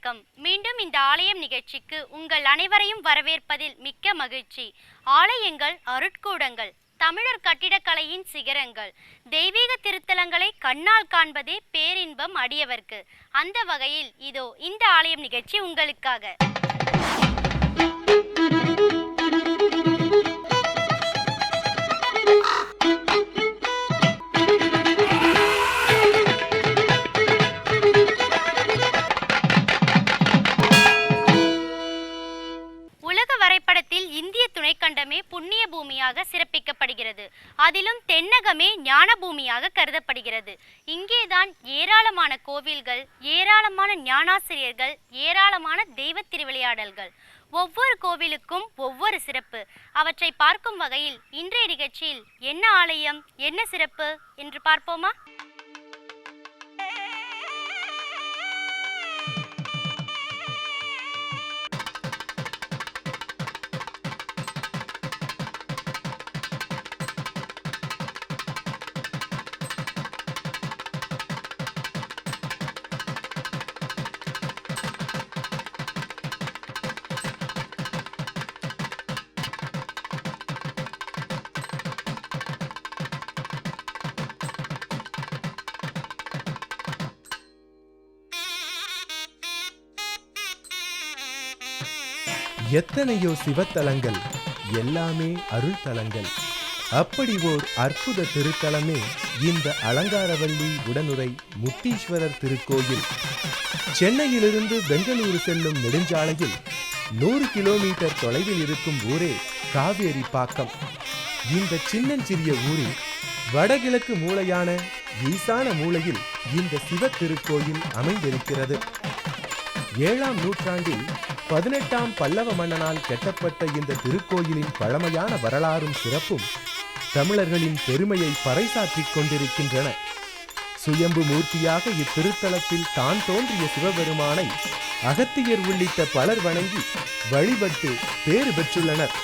வணக்கம். மீண்டும் இந்த ஆலயம் நிகழ்ச்சிக்கு உங்கள் அனைவரையும் வரவேற்பதில் மிக்க மகிழ்ச்சி. ஆலயங்கள் அருட்கூடங்கள், தமிழர் கட்டிடக்கலையின் சிகரங்கள், தெய்வீக திருத்தலங்களை கண்ணால் காண்பதே பேரின்பம் அடியவர்க்கு. அந்த வகையில் இதோ இந்த ஆலயம் நிகழ்ச்சி உங்களுக்காக. இந்திய துணைக்கண்டமே புண்ணிய பூமியாக சிறப்பிக்கப்படுகிறது. அதிலும் தென்னகமே ஞான பூமியாக கருதப்படுகிறது. இங்கேதான் ஏராளமான கோவில்கள், ஏராளமான ஞானாசிரியர்கள், ஏராளமான தெய்வ திருவிளையாடல்கள். ஒவ்வொரு கோவிலுக்கும் ஒவ்வொரு சிறப்பு. அவற்றை பார்க்கும் வகையில் இன்றைய நிகழ்ச்சியில் என்ன ஆலயம், என்ன சிறப்பு என்று பார்ப்போமா? எத்தனையோ சிவத்தலங்கள், எல்லாமே அருள் தலங்கள். அப்படி ஓர் அற்புத திருத்தலமே இந்த அலங்காரவல்லி உடனுறை முத்தீஸ்வரர் திருக்கோயில். சென்னையிலிருந்து பெங்களூரு செல்லும் நெடுஞ்சாலையில் 100 கிலோமீட்டர் தொலைவில் இருக்கும் ஊரே காவேரி பாக்கம். இந்த சின்னஞ்சிறிய ஊரில் வடகிழக்கு மூலையான ஈசான மூலையில் இந்த சிவ திருக்கோயில் அமைந்திருக்கிறது. 7ஆம் நூற்றாண்டில் 18ஆம் பல்லவ மன்னனால் கட்டப்பட்ட இந்த திருக்கோயிலின் பழமையான வரலாறும் சிறப்பும் தமிழர்களின் பெருமையை பறைசாற்றிக் கொண்டிருக்கின்றன. சுயம்பு மூர்த்தியாக இத்திருத்தலத்தில் தான் தோன்றிய சிவபெருமானை அகத்தியர் உள்ளிட்ட பலர் வணங்கி வழிபட்டு பேறு பெற்றுள்ளனர்.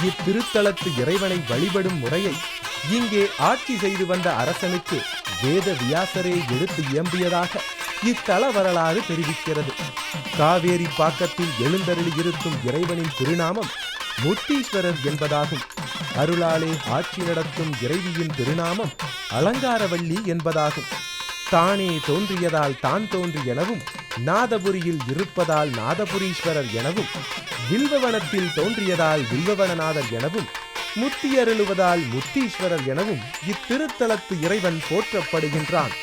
இத்திருத்தலத்து இறைவனை வழிபடும் முறையை இங்கே ஆட்சி செய்து வந்த அரசனுக்கு வேத வியாசரே எடுத்து இயம்பியதாக இத்தல வரலாறு தெரிவிக்கிறது. காவேரி பாக்கத்தில் எழுந்தருளி இருக்கும் இறைவனின் திருநாமம் முத்தீஸ்வரர் என்பதாகும். அருளாலே ஆட்சி நடத்தும் இறைவியின் திருநாமம் அலங்காரவல்லி என்பதாகும். தானே தோன்றியதால் தான் தோன்றி எனவும், நாதபுரியில் இருப்பதால் நாதபுரீஸ்வரர் எனவும், வில்வவனத்தில் தோன்றியதால் வில்வவனநாதர் எனவும், முத்தியருளுவதால் முத்தீஸ்வரர் எனவும் இத்திருத்தலத்து இறைவன் போற்றப்படுகின்றான்.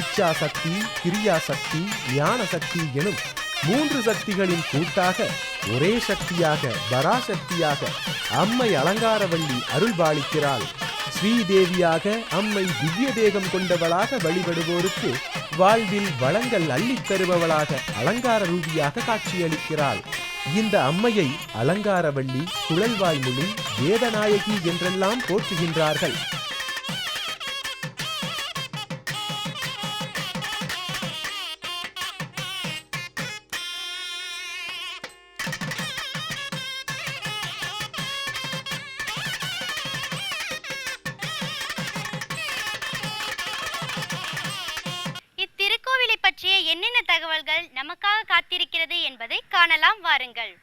இச்சா சக்தி, கிரியா சக்தி, ஞான சக்தி எனும் 3 சக்திகளின் கூட்டாக ஒரே சக்தியாக, பராசக்தியாக அம்மை அலங்காரவல்லி அருள்பாலிக்கிறாள். ஸ்ரீதேவியாக அம்மை திவ்ய தேகம் கொண்டவளாக வழிபடுவோருக்கு வாழ்வில் வளங்கள் அள்ளித் தருபவளாக அலங்கார ரூபியாக காட்சியளிக்கிறாள். இந்த அம்மையை அலங்காரவல்லி, குழல்வாய்மொழி, வேதநாயகி என்றெல்லாம் போற்றுகின்றார்கள். என்னென்ன தகவல்கள் நமக்காக காத்திருக்கிறது என்பதை காணலாம் வாருங்கள்.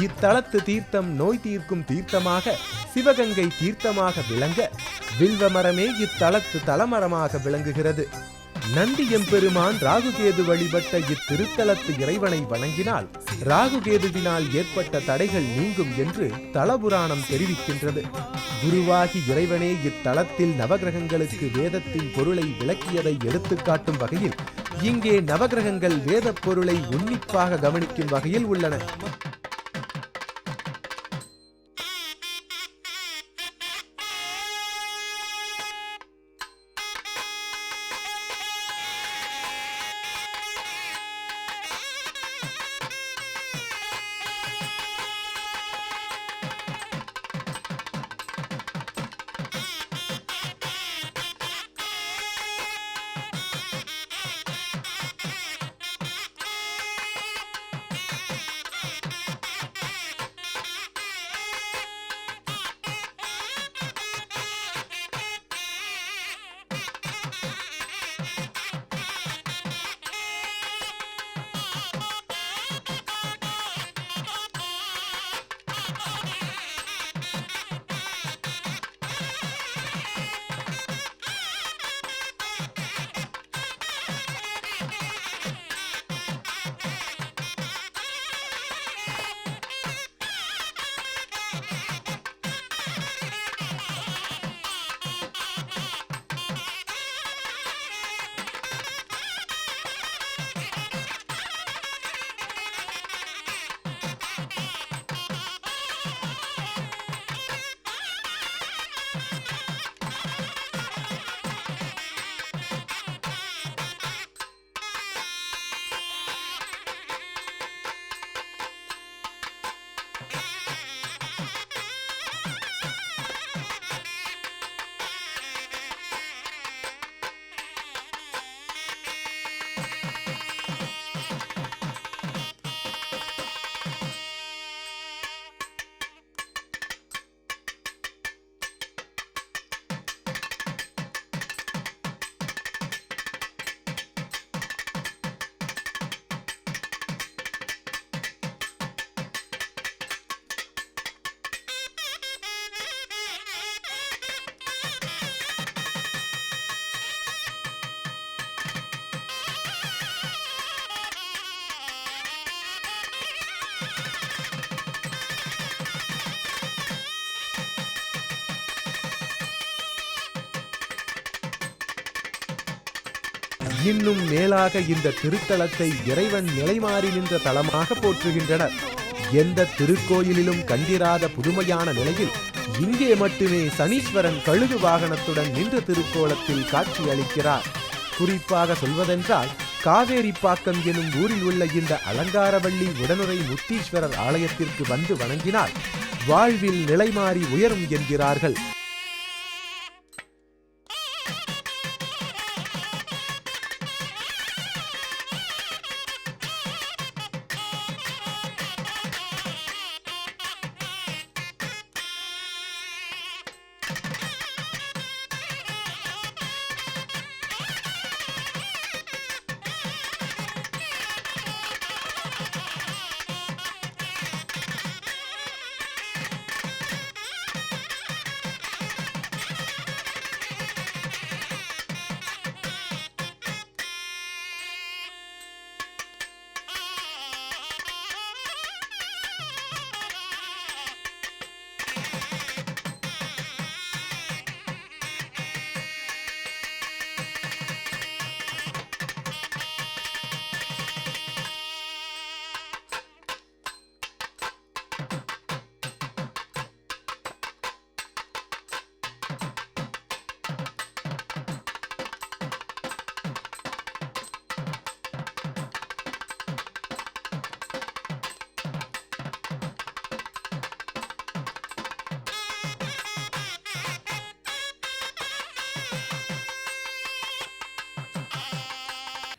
இத்தலத்து தீர்த்தம் நோய் தீர்க்கும் தீர்த்தமாக சிவகங்கை தீர்த்தமாக விளங்க வில்வமரமே இத்தலத்து தலமரமாக விளங்குகிறது. நந்தி எம்பெருமான் ராகுகேது வழிபட்ட இத்திருத்தலத்து இறைவனை வணங்கினால் ராகுகேதுவினால் ஏற்பட்ட தடைகள் நீங்கும் என்று தலபுராணம் தெரிவிக்கின்றது. குருவாகி இறைவனே இத்தலத்தில் நவகிரகங்களுக்கு வேதத்தின் பொருளை விளக்கியதை எடுத்துக்காட்டும் வகையில் இங்கே நவகிரகங்கள் வேத பொருளை உன்னிப்பாக கவனிக்கும் வகையில் உள்ளன. இன்னும் மேலாக இந்த திருத்தலத்தை இறைவன் நிலைமாறி நின்ற தலமாக போற்றுகின்றனர். எந்த திருக்கோயிலிலும் கண்டிராத புதுமையான நிலையில் இங்கே மட்டுமே சனீஸ்வரன் கழுகு வாகனத்துடன் நின்ற திருக்கோலத்தில் காட்சி அளிக்கிறார். குறிப்பாக சொல்வதென்றால் காவேரிப்பாக்கம் எனும் ஊரில் உள்ள இந்த அலங்காரவள்ளி உடனுறை முத்தீஸ்வரர் ஆலயத்திற்கு வந்து வணங்கினால் வாழ்வில் நிலைமாறி உயரும் என்கிறார்கள்.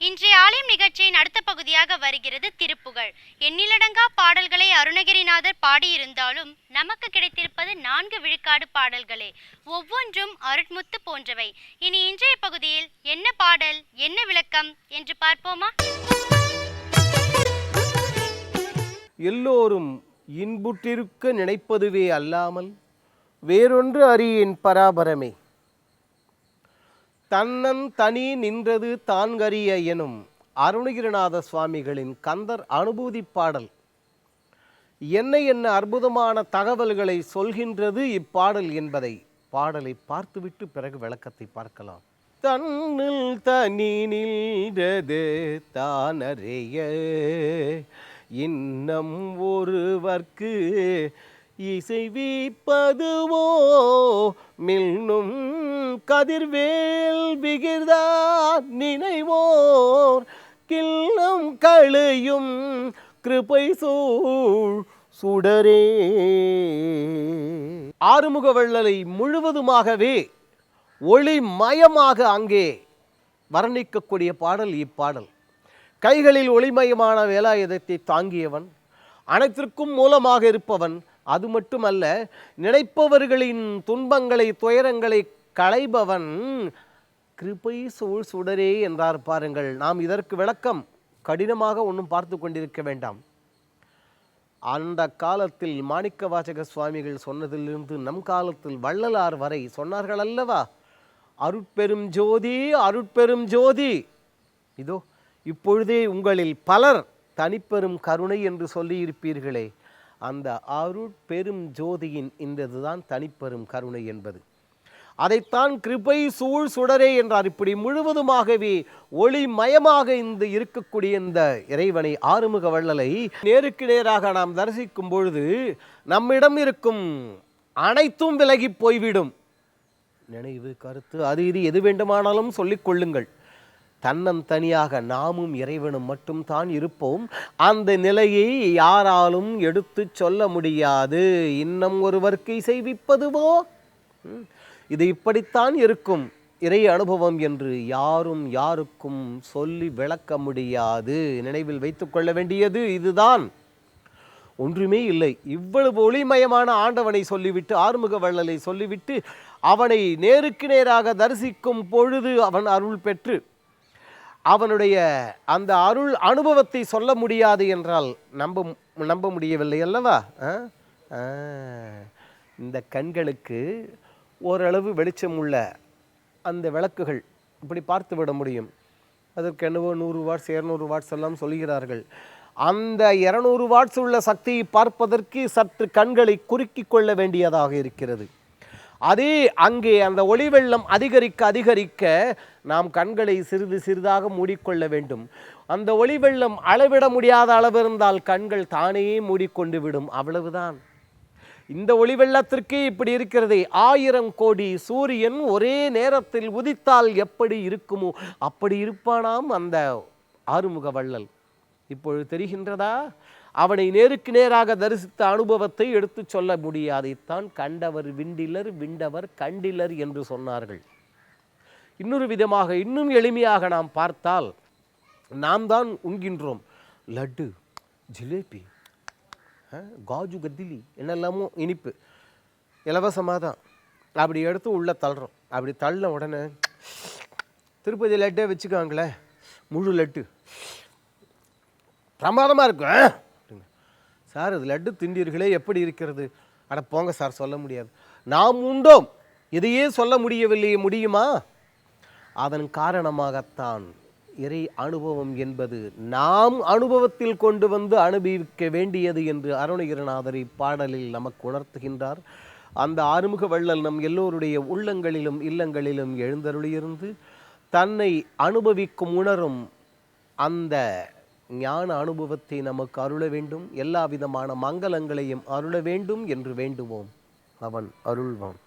இன்றைய ஆலயம் நிகழ்ச்சியின் அடுத்த பகுதியாக வருகிறது திருப்புகழ். எண்ணிலடங்கா பாடல்களை அருணகிரிநாதர் பாடியிருந்தாலும் நமக்கு கிடைத்திருப்பது 4 விழுக்காடு பாடல்களே. ஒவ்வொன்றும் அருட்முத்து போன்றவை. இனி இன்றைய பகுதியில் என்ன பாடல், என்ன விளக்கம் என்று பார்ப்போமா? எல்லோரும் இன்புற்றிருக்க நினைப்பதுவே அல்லாமல் வேறொன்று அறியேன் பராபரமே. தன்னன் தனி நின்றது தான்கரிய எனும் அருணகிரிநாத சுவாமிகளின் கந்தர் அனுபூதி பாடல். என்ன அற்புதமான தகவல்களை சொல்கின்றது இப்பாடல் என்பதை பாடலை பார்த்துவிட்டு பிறகு விளக்கத்தை பார்க்கலாம். தன்னில் தனி நின்றது தானறிய இன்னம் ஒருவர்க்கு இசைவிப்பதுவோ மில்னும் கதிர்வேல் விகிர்தா நினைவோர் கில்லம் களையும் கிருபை சூழ் சுடரே. ஆறுமுக வள்ளலை முழுவதுமாகவே ஒளிமயமாக அங்கே வர்ணிக்கக்கூடிய பாடல் இப்பாடல். கைகளில் ஒளிமயமான வேலாயுதத்தை தாங்கியவன், அனைத்திற்கும் மூலமாக இருப்பவன். அது மட்டுமல்ல, நினைப்பவர்களின் துன்பங்களை துயரங்களை களைபவன். கிருபை சூழ் சுடரே என்றார் பாருங்கள். நாம் இதற்கு விளக்கம் கடினமாக ஒன்றும் பார்த்து கொண்டிருக்க வேண்டாம். அந்த காலத்தில் மாணிக்க வாசக சுவாமிகள் சொன்னதிலிருந்து நம் காலத்தில் வள்ளலார் வரை சொன்னார்கள் அல்லவா, அருட்பெரும் ஜோதி அருட்பெரும் ஜோதி. இதோ இப்பொழுதே உங்களில் பலர் தனிப்பெரும் கருணை என்று சொல்லியிருப்பீர்களே, அந்த அருட்பெரும் ஜோதியின் இந்ததுதான் தனிப்பெரும் கருணை என்பது. அதைத்தான் கிருபை சூழ் சுடரே என்றார். இப்படி முழுவதுமாகவே ஒளிமயமாக இந்த இருக்கக்கூடிய இந்த இறைவனை, ஆறுமுக வள்ளலை நேருக்கு நேராக நாம் தரிசிக்கும் பொழுது நம்மிடம் இருக்கும் அனைத்தும் விலகி போய்விடும். நினைவு, கருத்து, அது இது எது வேண்டுமானாலும் சொல்லிக் கொள்ளுங்கள். தன்னன் தனியாக நாமும் இறைவனும் மட்டும் தான் இருப்போம். அந்த நிலையை யாராலும் எடுத்து சொல்ல முடியாது. இன்னும் ஒருவருக்கு இசைவிப்பதுவோ, இது இப்படித்தான் இருக்கும் இறை அனுபவம் என்று யாரும் யாருக்கும் சொல்லி விளக்க முடியாது. நினைவில் வைத்துக்கொள்ள வேண்டியது இதுதான், ஒன்றுமே இல்லை. இவ்வளவு ஒளிமயமான ஆண்டவனை சொல்லிவிட்டு, ஆறுமுக வள்ளலை சொல்லிவிட்டு, அவனை நேருக்கு நேராக தரிசிக்கும் பொழுது அவன் அருள் பெற்று அவனுடைய அந்த அருள் அனுபவத்தை சொல்ல முடியாது என்றால் நம்ப முடியவில்லை அல்லவா? இந்த கண்களுக்கு ஓரளவு வெளிச்சம் உள்ள அந்த விளக்குகள் இப்படி பார்த்து விட முடியும். அதற்கு என்னவோ 100 வாட்ஸ் 200 வாட்ஸ் எல்லாம் சொல்கிறார்கள். அந்த 200 வாட்ஸ் உள்ள சக்தியை பார்ப்பதற்கு சற்று கண்களை குறுக்கி கொள்ள வேண்டியதாக இருக்கிறது. அதே அங்கே அந்த ஒளி வெள்ளம் அதிகரிக்க அதிகரிக்க நாம் கண்களை சிறிது சிறிதாக மூடிக்கொள்ள வேண்டும். அந்த ஒளி வெள்ளம் அளவிட முடியாத அளவு இருந்தால் கண்கள் தானே மூடிக்கொண்டு விடும். அவ்வளவுதான். இந்த ஒளி வெள்ளத்திற்கே இப்படி இருக்கிறதே. 1000 கோடி சூரியன் ஒரே நேரத்தில் உதித்தால் எப்படி இருக்குமோ அப்படி இருப்பானாம் அந்த ஆறுமுக வள்ளல். இப்பொழுது தெரிகின்றதா? அவனை நேருக்கு நேராக தரிசித்த அனுபவத்தை எடுத்து சொல்ல முடியாதைத்தான் கண்டவர் விண்டிலர் விண்டவர் கண்டிலர் என்று சொன்னார்கள். இன்னொரு விதமாக, இன்னும் எளிமையாக நாம் பார்த்தால், நாம் தான் உண்கின்றோம் லட்டு, ஜிலேபி, காஜு கத்திலி, என்னெல்லாமோ இனிப்பு இலவசமாக தான். அப்படி எடுத்து உள்ளே தள்ளுறோம். அப்படி தள்ள உடனே திருப்பதி லட்டே வச்சுக்காங்களே, முழு லட்டு பிரமாதமாக இருக்கும். சார், அது லட்டு திண்டீர்களே, எப்படி இருக்கிறது? அட போங்க சார், சொல்ல முடியாது. நாம் உண்டோம், இதையே சொல்ல முடியவில்லையே, முடியுமா? அதன் காரணமாகத்தான் இறை அனுபவம் என்பது நாம் அனுபவத்தில் கொண்டு வந்து அனுபவிக்க வேண்டியது என்று அருணகிரிநாதர் பாடலில் நமக்கு உணர்த்துகின்றார். அந்த ஆறுமுக வள்ளல் நம் எல்லோருடைய உள்ளங்களிலும் இல்லங்களிலும் எழுந்தருளியிருந்து தன்னை அனுபவிக்கும் உணரும் அந்த ஞான அனுபவத்தை நமக்கு அருள வேண்டும். எல்லா விதமான மங்களங்களையும் அருள வேண்டும் என்று வேண்டுவோம். அவன் அருள்வான்.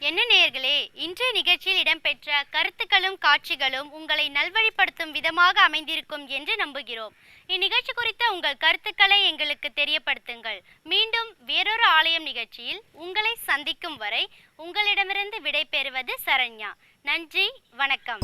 என்ன நேயர்களே, இன்றைய நிகழ்ச்சியில் இடம்பெற்ற கருத்துக்களும் காட்சிகளும் உங்களை நல்வழிப்படுத்தும் விதமாக அமைந்திருக்கும் என்று நம்புகிறோம். இந்நிகழ்ச்சி குறித்த உங்கள் கருத்துக்களை எங்களுக்கு தெரியப்படுத்துங்கள். மீண்டும் வேறொரு ஆலயம் நிகழ்ச்சியில் உங்களை சந்திக்கும் வரை உங்களிடமிருந்து விடை பெறுவது சரண்யா. நன்றி, வணக்கம்.